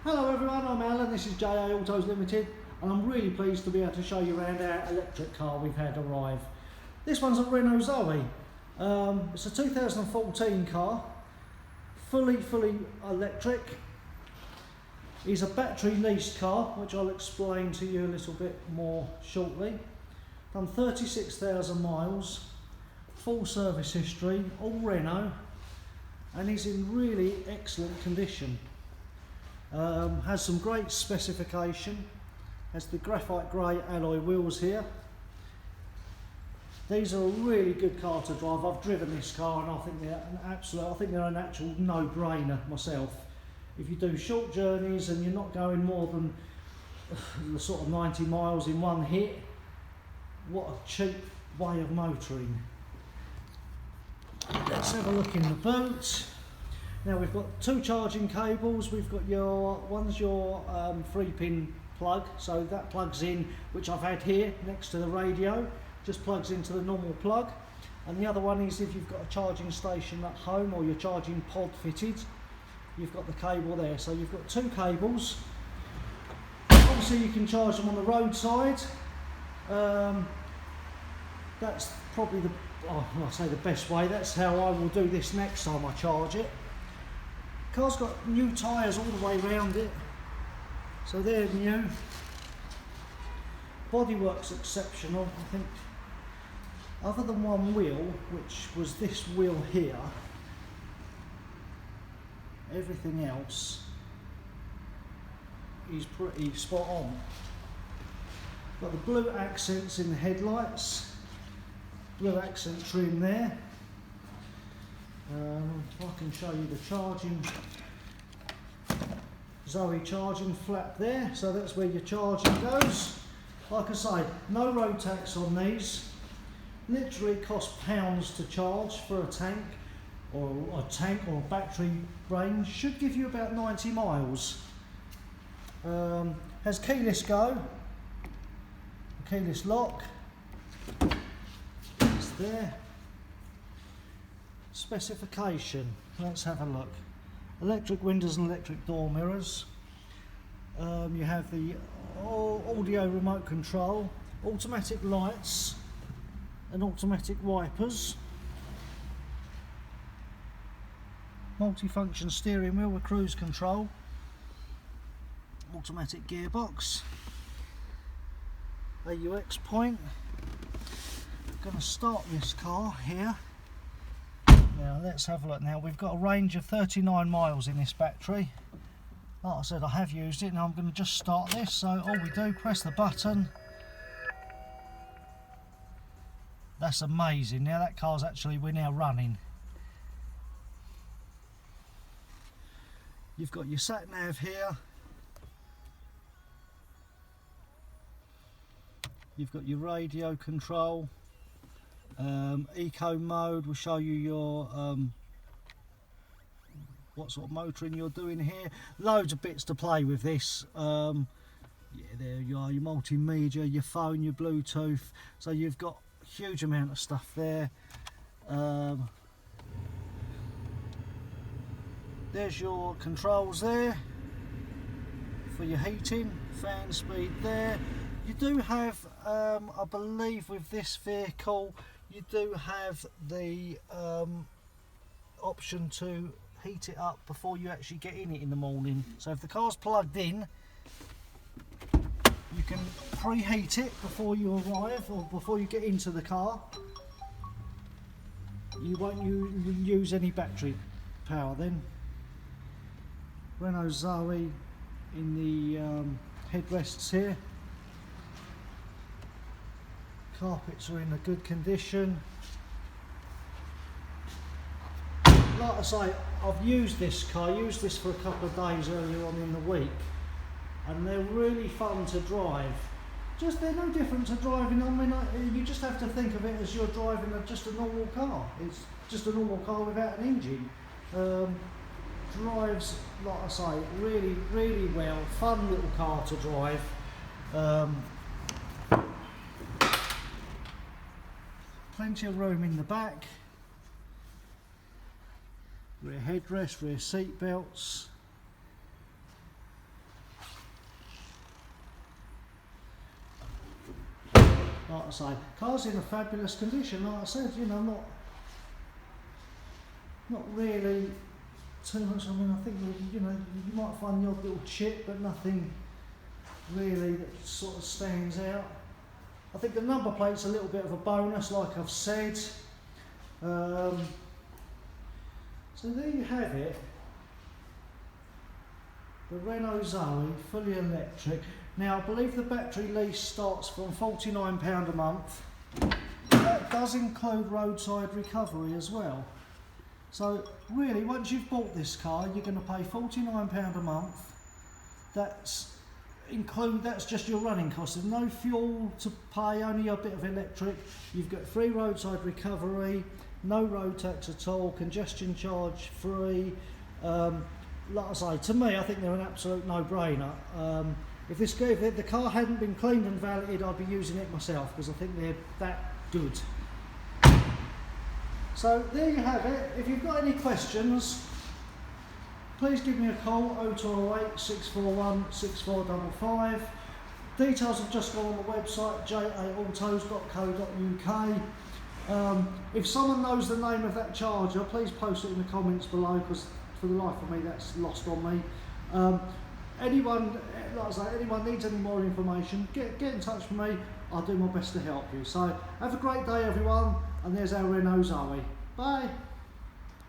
Hello everyone, I'm Alan, this is JA Autos Limited, and I'm really pleased to be able to show you around our electric car we've had arrive. This one's a Renault Zoe. It's a 2014 car, fully electric. It's a battery leased car, which I'll explain to you a little bit more shortly. Done 36,000 miles, full service history, all Renault, and is in really excellent condition. Has some great specification, has the graphite grey alloy wheels here. These are a really good car to drive. I've driven this car and I think they're an actual no-brainer myself. If you do short journeys and you're not going more than the sort of 90 miles in one hit, what a cheap way of motoring. Let's have a look in the boot. Now we've got two charging cables. We've got one's your 3-pin plug, so that plugs in, which I've had here next to the radio, just plugs into the normal plug. And the other one is if you've got a charging station at home or your charging pod fitted, you've got the cable there. So you've got two cables. Obviously you can charge them on the roadside. That's probably the best way. That's how I will do this next time I charge it. Car's got new tyres all the way around it, so they're new. Bodywork's exceptional. I think other than one wheel, which was this wheel here, everything else is pretty spot on. Got the blue accents in the headlights, blue accent trim there. I can show you the charging, Zoe charging flap there, so that's where your charging goes. Like I say, no road tax on these. Literally costs pounds to charge for a tank or a battery range. Should give you about 90 miles. Has keyless go, keyless lock. It's there. Specification, let's have a look. Electric windows and electric door mirrors. You have the audio remote control, automatic lights and automatic wipers, multi-function steering wheel with cruise control, automatic gearbox, AUX point. I'm going to start this car here. Now let's have a look. Now we've got a range of 39 miles in this battery. Like I said, I have used it. Now I'm going to just start this. So all we do, press the button. That's amazing. Now that car's we're now running. You've got your sat nav here. You've got your radio control. Eco mode will show you your what sort of motoring you're doing here. Loads of bits to play with this. Yeah, there you are, your multimedia, your phone, your Bluetooth. So you've got a huge amount of stuff there. There's your controls there for your heating, fan speed there. You do have, I believe with this vehicle, you do have the option to heat it up before you actually get in it in the morning. So if the car's plugged in, you can preheat it before you arrive or before you get into the car. You won't use any battery power then. Renault Zoe in the headrests here. Carpets are in a good condition. Like I say, I've used this car, used this for a couple of days earlier on in the week, and they're really fun to drive. They're no different to driving. I mean, you just have to think of it as you're driving just a normal car. It's just a normal car without an engine. Drives, like I say, really well. Fun little car to drive. Plenty of room in the back. Rear headrest, rear seat belts. like I say, car's in a fabulous condition. Like I said, you know, not really too much. I mean, I think you know, you might find the odd little chip, but nothing really that sort of stands out. I think the number plate's a little bit of a bonus, like I've said. So there you have it. The Renault Zoe, fully electric. Now I believe the battery lease starts from £49 a month. That does include roadside recovery as well. So really, once you've bought this car, you're going to pay £49 a month. That's just your running costs. There's no fuel to pay, only a bit of electric. You've got free roadside recovery, no road tax at all, congestion charge free. Like I say, to me, I think they're an absolute no-brainer. If the car hadn't been cleaned and valeted, I'd be using it myself because I think they're that good. So there you have it. If you've got any questions, please give me a call, 0208 641 6455. Details have just gone on the website, jaautos.co.uk. If someone knows the name of that charger, please post it in the comments below, because for the life of me that's lost on me. Anyone, like I say, anyone needs any more information, get in touch with me. I'll do my best to help you. So have a great day everyone, and there's our Renault Zoe. Bye.